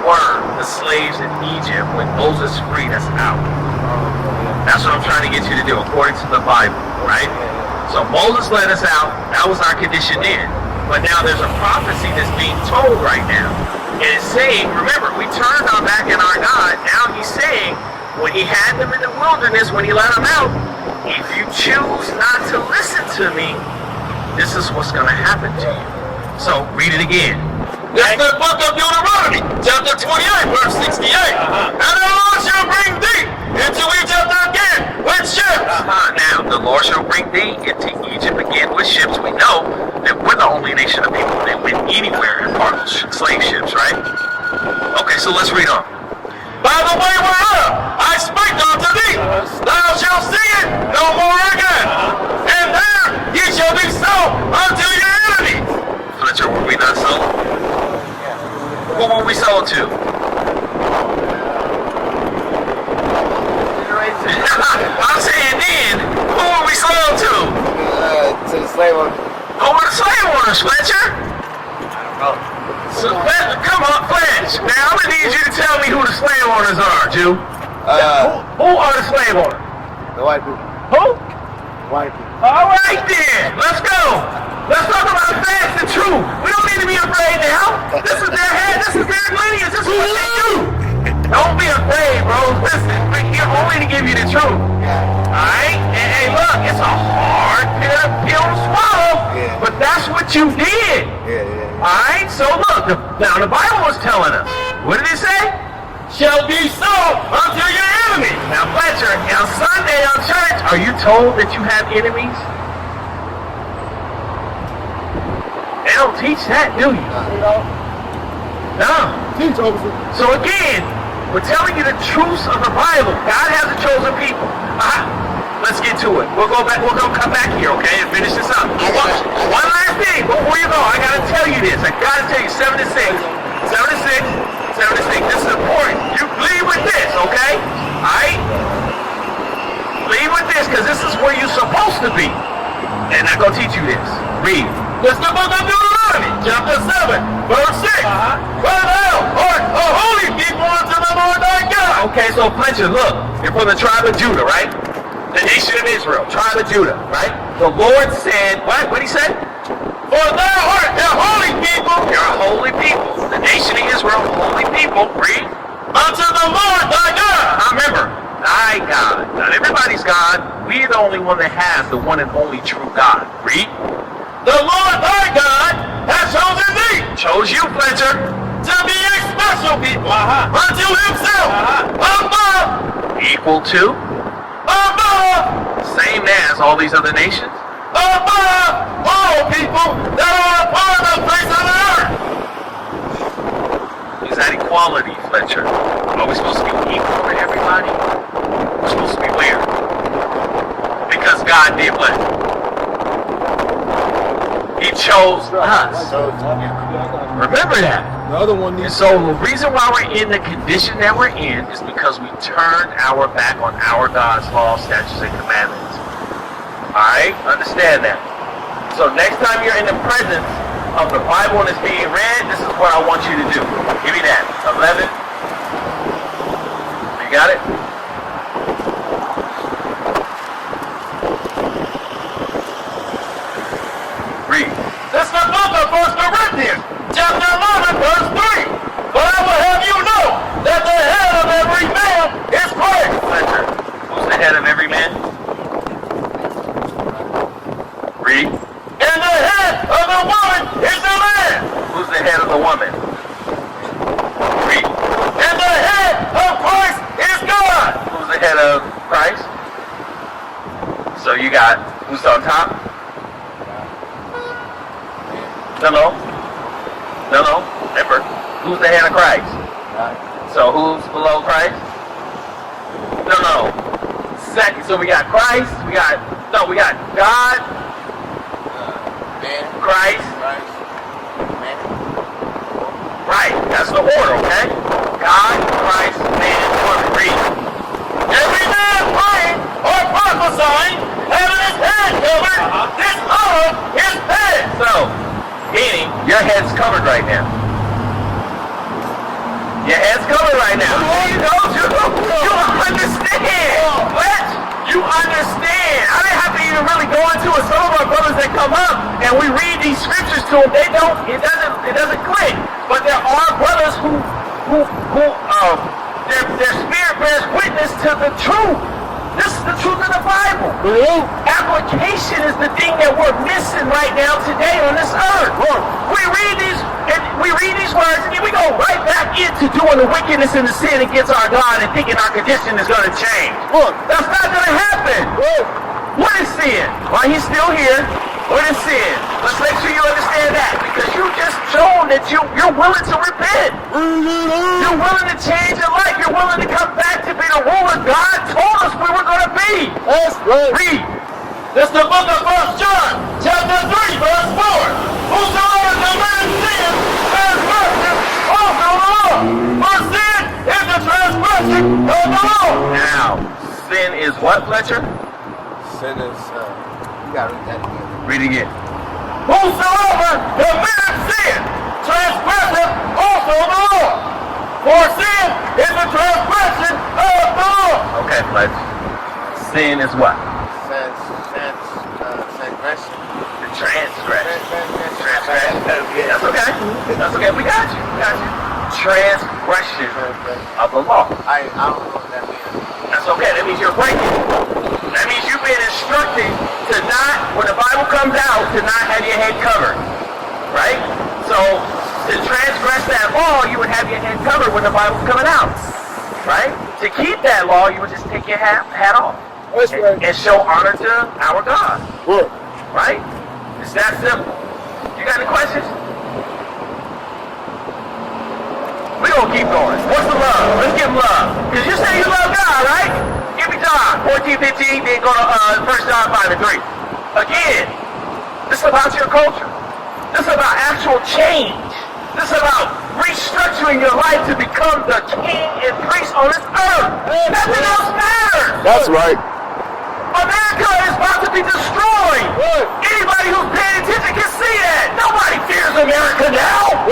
were the slaves in Egypt when Moses freed us out. That's what I'm trying to get you to do, according to the Bible, right? So Moses let us out. That was our condition then. But now there's a prophecy that's being told right now. And it's saying, remember, we turned our back on our God. Now he's saying, when he had them in the wilderness, when he let them out, if you choose not to listen to me, this is what's going to happen to you. So read it again. That's the book of Deuteronomy, chapter 28, verse 68. And the Lord shall bring thee into Egypt again with ships. Now, the Lord shall bring thee into Egypt again with ships. We know that we're the only nation of people that went anywhere in part of slave ships, right? Okay, so let's read on. By the way whereof I spake unto thee, thou shalt see it no more again. And there ye shall be sold unto your enemies. Fletcher, were we not sold? Who were we sold to? I'm saying then, who were we sold to? To the slave owners. Who were the slave owners, Fletcher? I don't know. So, come on, Fletch. Now I'm gonna need you to tell me who the slave owners are, Jew. Who are the slave owners? The white people. Who? White people. All right then, let's go. Let's talk about facts and truth. We don't need to be afraid now. This is their head. This is their lineage. This is what they do. Don't be afraid, bro. Listen, we're here only to give you the truth. All right? And hey, look, it's a hard pill to swallow, but that's what you did. Alright, so look, now the Bible was telling us. What did it say? Shall be sold unto your enemies. Now, Fletcher, on Sunday on church, are you told that you have enemies? They don't teach that, do you? No. Teach officer. So again, we're telling you the truths of the Bible. God has a chosen people. Let's get to it. We'll go back. We're gonna come back here, okay, and finish this up. One last thing before you go. I gotta tell you this. I gotta tell you 7 to 6. 7 to 6. 7 to 6. This is important. You lead with this, okay? All right. Lead with this, because this is where you're supposed to be. And I'm gonna teach you this. Read. This is the book of Deuteronomy, chapter 7, verse 6. But thou art a holy people unto the Lord thy God. Okay, so Fletcher, look, you're from the tribe of Judah, right? The nation of Israel, tribe of Judah, right? The Lord said, what? What he said? For thou art a holy people. You're a holy people. The nation of Israel, holy people. Read. Unto the Lord thy God. Now remember, thy God. Not everybody's God. We're the only one that has the one and only true God. Read. The Lord thy God has chosen thee. Chose you, Fletcher. To be a special people. Unto himself. Above. Equal to. Above. Same as all these other nations. Above all people that are upon the face of the earth. Is that equality, Fletcher? Are we supposed to be equal to everybody? We're supposed to be where? Because God did what? He chose us. Remember that. The other one And needs. so the reason why we're in the condition that we're in is because we turned our back on our God's laws, statutes, and commandments. Alright? Understand that. So next time you're in the presence of the Bible and it's being read, this is what I want you to do. Give me that. 11. You got it? Read. This is the book of 1 Corinthians, chapter 11, verse 3. But I will have you know that the head of every man is Christ. Fletcher, who's the head of every man? Read. And the head of the woman is the man. Who's the head of the woman? Read. And the head of Christ is God. Who's the head of Christ? So you got, who's on top? No. Remember, who's the head of Christ? So who's below Christ? No. Second. So we got Christ. We got God. Christ. Man. Right. That's the order, okay? God, Christ, man, woman. Read. Every man praying or prophesying, having his head covered, this of his head. So, meaning your head's covered right now. Your head's covered right now. You know, you understand. What? You understand. I didn't have to even really go into it. Some of our brothers that come up and we read these scriptures to them, they don't, it doesn't click. But there are brothers who their spirit bears witness to the truth. This is the truth of the Bible. Application is the thing that we're missing right now today on this earth. We read these words and then we go right back into doing the wickedness and the sin against our God and thinking our condition is going to change. That's not going to happen. What is sin? Why he's still here. What is sin? Let's make sure you understand that, because you just shown that you're willing to repent. You're willing to change your life. You're willing to come back to be the ruler God told us we were going to be. That's right. Read. This is the book of 1 John, chapter 3, verse 4. Whosoever commits sin transgresses also the law. For sin is the transgression of the law. Now, sin is what, Fletcher? Sin is, you gotta read that again. Read it again. Whosoever commits sin transgresseth also the law. For sin is the transgression of the law. Okay, Fletcher. Sin is what? Transgression. The transgression. Transgression. That's okay. That's okay. We got you. We got you. Transgression of the law. I don't know what that means. That's okay. That means you're breaking. That means you've been instructed to not, when the Bible comes out, to not have your head covered. Right? So, to transgress that law, you would have your head covered when the Bible's coming out. Right? To keep that law, you would just take your hat off. That's right. And show honor to our God. Good. Right? It's that simple. You got any questions? We're going to keep going. What's the love? Let's give love. Because you say you love God, right? Give me John 14:15, then go to 1 John 5 and 3. Again, this is about your culture. This is about actual change. This is about restructuring your life to become the king and priest on this earth. Nothing else matters. That's right. America is about to be destroyed. Anybody who's paying attention can see that. Nobody fears America now.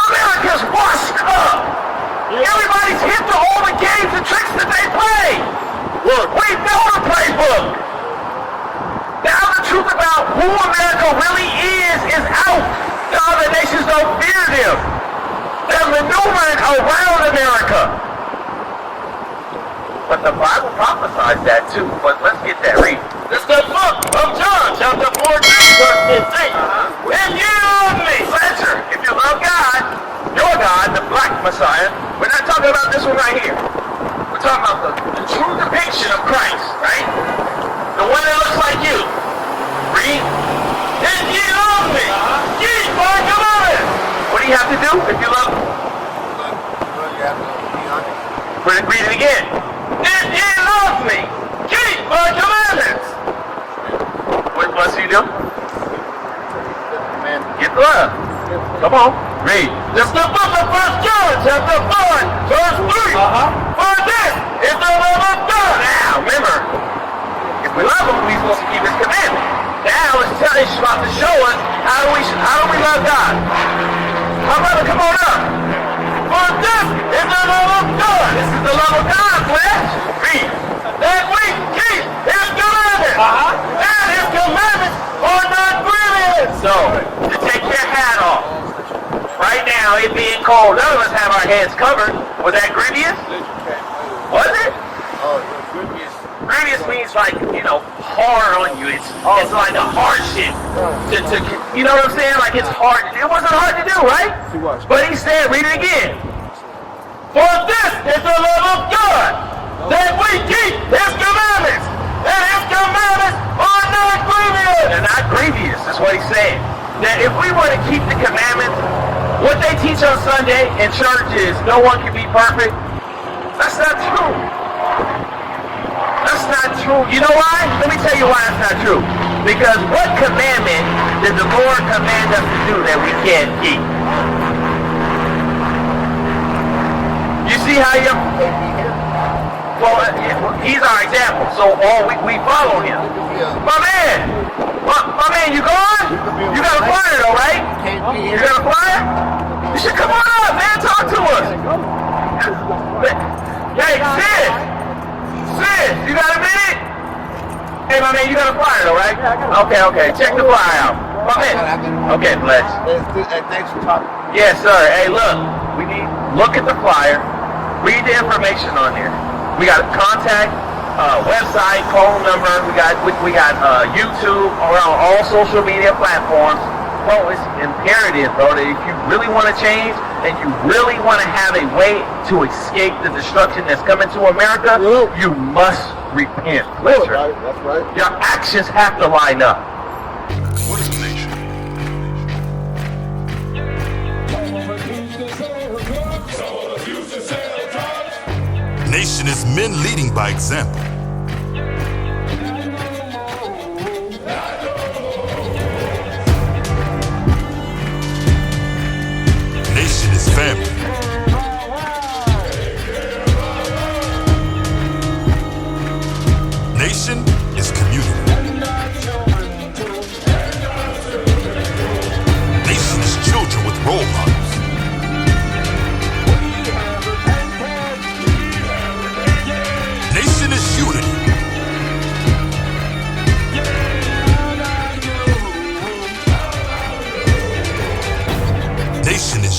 America's washed up. Everybody's hit to all the games and tricks that they play. We know the playbook. Now the truth about who America really is out. The other nations don't fear them. They're maneuvering around America. But the Bible prophesies that too. But let's get that read. This is the book of John, chapter 14, verse 15. And you love me. Fletcher, if you love God, your God, the black Messiah, we're not talking about this one right here. We're talking about the true depiction of Christ, right? The one that looks like you. Read. And ye love me. Keep my commandments. What do you have to do if you love him? You have to be honest. Read it again. And ye love me. Keep my commandments. What must you do? Man, Get the love. Come on. Read. This is the book of 1 John, chapter 5, verse 3. For this is the love of God. Now, remember, if we love him, we're supposed to keep his commandment. Now it's about to show us how do we love God. My brother, come on up. For this is the love of God. This is the love of God, Flesh. Read. That we keep his commandments. And his commandments are not grievous. So, to take your hat off. Right now, it being cold, none of us have our heads covered. Was that grievous? Was it? oh, you're goodness. Grievous means like, hard on you. It's like a hardship. You know what I'm saying? Like it's hard. It wasn't hard to do, right? But he said, read it again. For this is the love of God, that we keep his commandments, and his commandments are not grievous. They're not grievous, is what he said. That if we were to keep the commandments, what they teach on Sunday in church is no one can be perfect. That's not true. That's not true. You know why? Let me tell you why that's not true. Because what commandment did the Lord command us to do that we can't keep? You see how you... Well, he's our example, so we follow him. My man, you gone? You got a flyer though, right? You got a flyer? You should come on up, man, talk to us. Hey, Sid! Sid, you got a minute? Hey, my man, you got a flyer though, right? Okay. Check the flyer out. My man. Okay, bless. Thanks for talking. Yes, sir. Hey, look at the flyer. Read the information on there. We got a contact, website, phone number. We got YouTube. We're on all social media platforms. Bro, it's imperative, bro, that if you really want to change and you really want to have a way to escape the destruction that's coming to America, you must repent. Literally. That's right. Your actions have to line up. What is a nation? Nation is men leading by example. Nation is family. Nation is community. Nation is children with role models. Nation is unity. Nation is